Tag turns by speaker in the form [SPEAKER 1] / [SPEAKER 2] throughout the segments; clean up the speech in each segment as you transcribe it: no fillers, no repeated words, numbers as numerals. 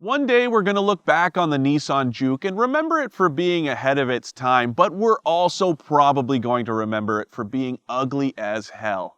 [SPEAKER 1] One day we're going to look back on the Nissan Juke and remember it for being ahead of its time, but we're also probably going to remember it for being ugly as hell.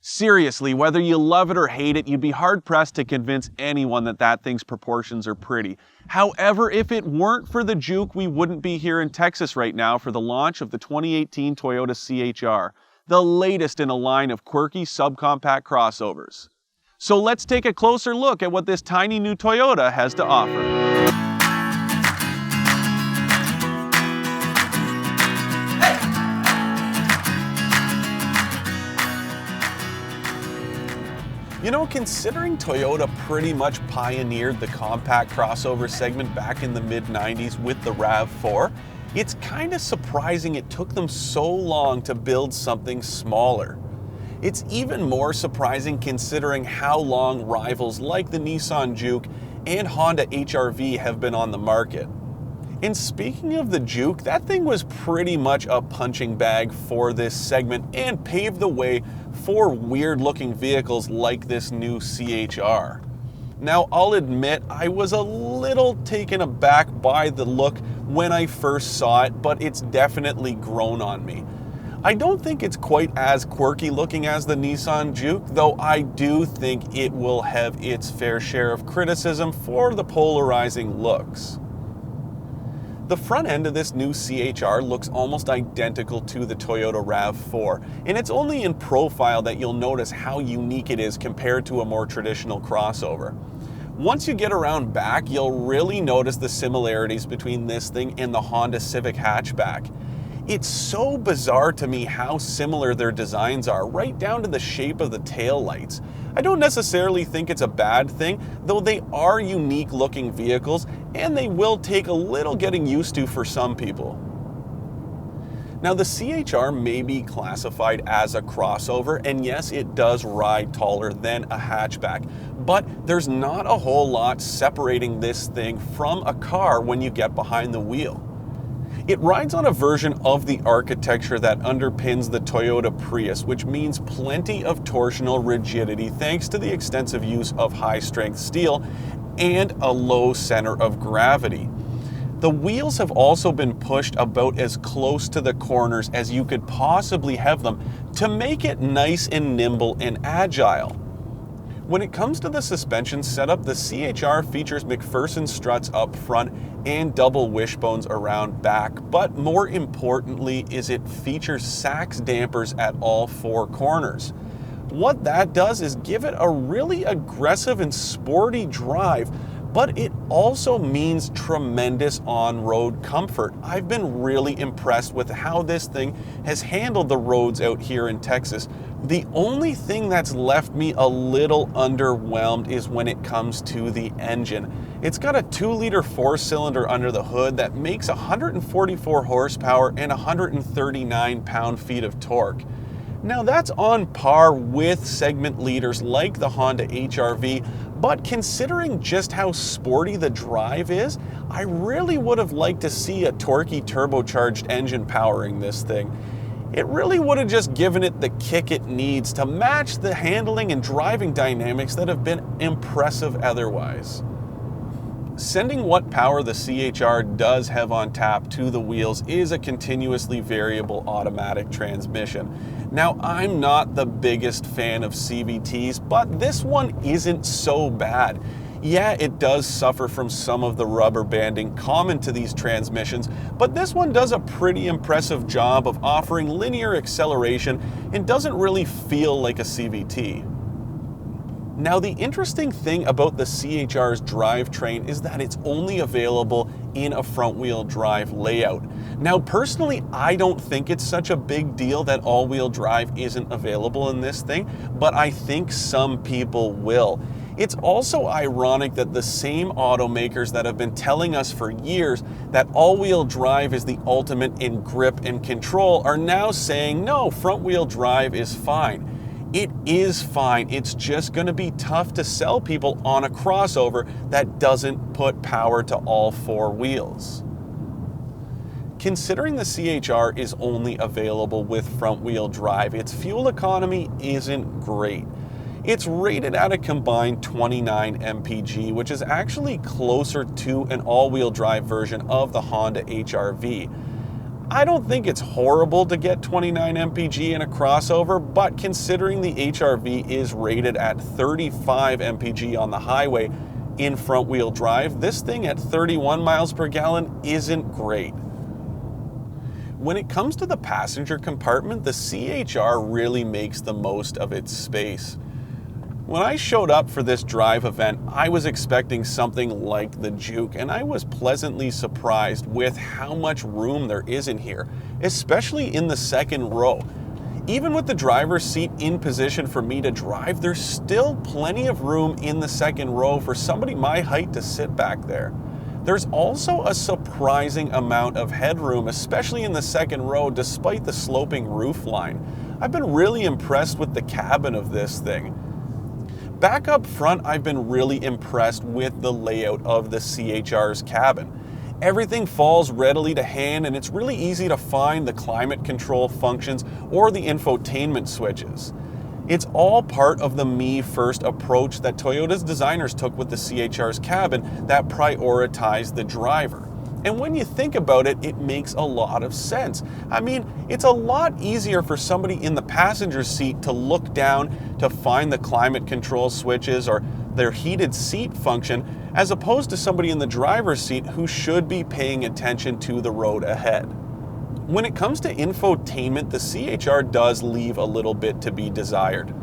[SPEAKER 1] Seriously, whether you love it or hate it, you'd be hard-pressed to convince anyone that that thing's proportions are pretty. However, if it weren't for the Juke, we wouldn't be here in Texas right now for the launch of the 2018 Toyota CHR, the latest in a line of quirky subcompact crossovers. So let's take a closer look at what this tiny new Toyota has to offer. You know, considering Toyota pretty much pioneered the compact crossover segment back in the mid-90s with the RAV4, it's kind of surprising it took them so long to build something smaller. It's even more surprising considering how long rivals like the Nissan Juke and Honda HR-V have been on the market. And speaking of the Juke, that thing was pretty much a punching bag for this segment and paved the way for weird-looking vehicles like this new CHR. Now, I'll admit I was a little taken aback by the look when I first saw it, but it's definitely grown on me. I don't think it's quite as quirky looking as the Nissan Juke, though I do think it will have its fair share of criticism for the polarizing looks. The front end of this new CHR looks almost identical to the Toyota RAV4, and it's only in profile that you'll notice how unique it is compared to a more traditional crossover. Once you get around back, you'll really notice the similarities between this thing and the Honda Civic hatchback. It's so bizarre to me how similar their designs are, right down to the shape of the taillights. I don't necessarily think it's a bad thing, though they are unique looking vehicles and they will take a little getting used to for some people. Now, the CHR may be classified as a crossover, and yes, it does ride taller than a hatchback, but there's not a whole lot separating this thing from a car when you get behind the wheel. It rides on a version of the architecture that underpins the Toyota Prius, which means plenty of torsional rigidity thanks to the extensive use of high-strength steel and a low center of gravity. The wheels have also been pushed about as close to the corners as you could possibly have them to make it nice and nimble and agile. When it comes to the suspension setup, the CHR features McPherson struts up front and double wishbones around back, but more importantly is it features Sachs dampers at all four corners. What that does is give it a really aggressive and sporty drive, but it also means tremendous on-road comfort. I've been really impressed with how this thing has handled the roads out here in Texas. The only thing that's left me a little underwhelmed is when it comes to the engine. It's got a 2-liter 4-cylinder under the hood that makes 144 horsepower and 139 pound-feet of torque. Now that's on par with segment leaders like the Honda HR-V, but considering just how sporty the drive is, I really would have liked to see a torquey turbocharged engine powering this thing. It really would have just given it the kick it needs to match the handling and driving dynamics that have been impressive otherwise. Sending what power the CHR does have on tap to the wheels is a continuously variable automatic transmission. Now, I'm not the biggest fan of CVTs, but this one isn't so bad. Yeah, it does suffer from some of the rubber banding common to these transmissions, but this one does a pretty impressive job of offering linear acceleration and doesn't really feel like a CVT. Now, the interesting thing about the CHR's drivetrain is that it's only available in a front-wheel drive layout. Now, personally, I don't think it's such a big deal that all-wheel drive isn't available in this thing, but I think some people will. It's also ironic that the same automakers that have been telling us for years that all-wheel drive is the ultimate in grip and control are now saying, no, front-wheel drive is fine. It is fine, it's just going to be tough to sell people on a crossover that doesn't put power to all four wheels. Considering the CHR is only available with front-wheel drive, its fuel economy isn't great. It's rated at a combined 29 mpg, which is actually closer to an all-wheel drive version of the Honda HR-V. I don't think it's horrible to get 29 mpg in a crossover, but considering the HR-V is rated at 35 mpg on the highway in front-wheel drive, this thing at 31 miles per gallon isn't great. When it comes to the passenger compartment, the CHR really makes the most of its space. When I showed up for this drive event, I was expecting something like the Juke, and I was pleasantly surprised with how much room there is in here, especially in the second row. Even with the driver's seat in position for me to drive, there's still plenty of room in the second row for somebody my height to sit back there. There's also a surprising amount of headroom, especially in the second row, despite the sloping roof line. I've been really impressed with the cabin of this thing. Back up front, I've been really impressed with the layout of the CHR's cabin. Everything falls readily to hand, and it's really easy to find the climate control functions or the infotainment switches. It's all part of the me-first approach that Toyota's designers took with the CHR's cabin that prioritized the driver. And when you think about it, it makes a lot of sense. I mean, it's a lot easier for somebody in the passenger seat to look down to find the climate control switches or their heated seat function, as opposed to somebody in the driver's seat who should be paying attention to the road ahead. When it comes to infotainment, the CHR does leave a little bit to be desired.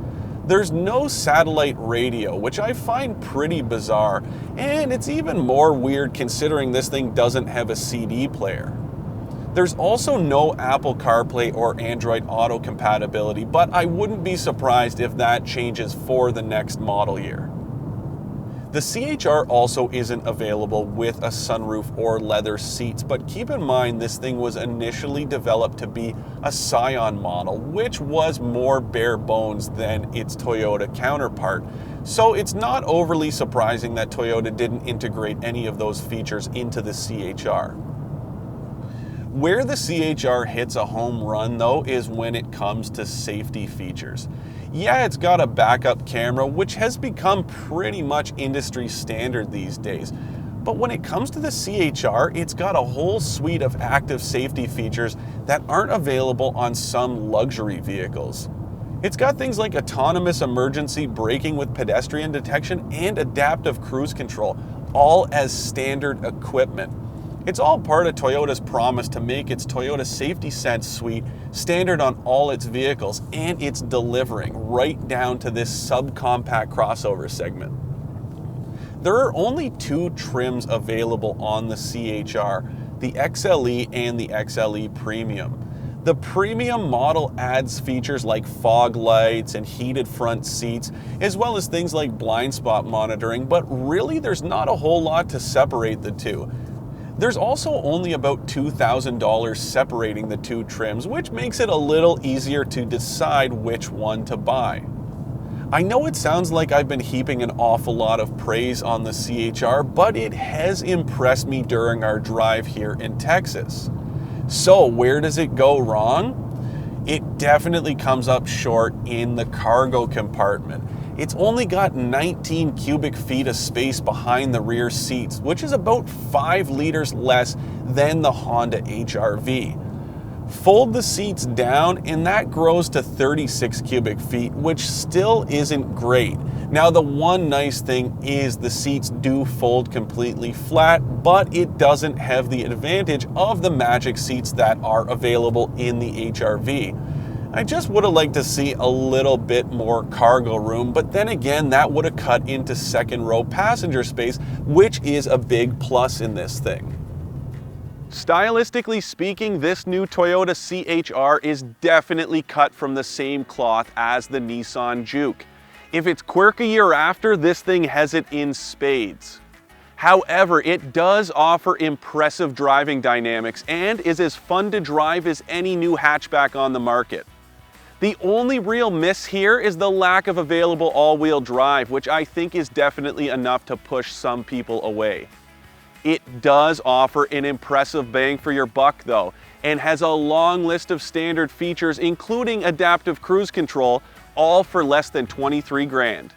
[SPEAKER 1] There's no satellite radio, which I find pretty bizarre, and it's even more weird considering this thing doesn't have a CD player. There's also no Apple CarPlay or Android Auto compatibility, but I wouldn't be surprised if that changes for the next model year. The CHR also isn't available with a sunroof or leather seats, but keep in mind this thing was initially developed to be a Scion model, which was more bare bones than its Toyota counterpart. So it's not overly surprising that Toyota didn't integrate any of those features into the CHR. Where the CHR hits a home run, though, is when it comes to safety features. Yeah, it's got a backup camera, which has become pretty much industry standard these days. But when it comes to the CHR, it's got a whole suite of active safety features that aren't available on some luxury vehicles. It's got things like autonomous emergency braking with pedestrian detection and adaptive cruise control, all as standard equipment. It's all part of Toyota's promise to make its Toyota Safety Sense suite standard on all its vehicles, and it's delivering right down to this subcompact crossover segment. There are only two trims available on the CHR, the XLE and the XLE Premium. The Premium model adds features like fog lights and heated front seats, as well as things like blind spot monitoring, but really there's not a whole lot to separate the two. There's also only about $2,000 separating the two trims, which makes it a little easier to decide which one to buy. I know it sounds like I've been heaping an awful lot of praise on the CHR, but it has impressed me during our drive here in Texas. So where does it go wrong? It definitely comes up short in the cargo compartment. It's only got 19 cubic feet of space behind the rear seats, which is about 5 liters less than the Honda HR-V. Fold the seats down and that grows to 36 cubic feet, which still isn't great. Now, the one nice thing is the seats do fold completely flat, but it doesn't have the advantage of the magic seats that are available in the HR-V. I just would have liked to see a little bit more cargo room, but then again, that would have cut into second row passenger space, which is a big plus in this thing. Stylistically speaking, this new Toyota CHR is definitely cut from the same cloth as the Nissan Juke. If it's quirky or after, this thing has it in spades. However, it does offer impressive driving dynamics and is as fun to drive as any new hatchback on the market. The only real miss here is the lack of available all-wheel drive, which I think is definitely enough to push some people away. It does offer an impressive bang for your buck though, and has a long list of standard features including adaptive cruise control, all for less than 23 grand.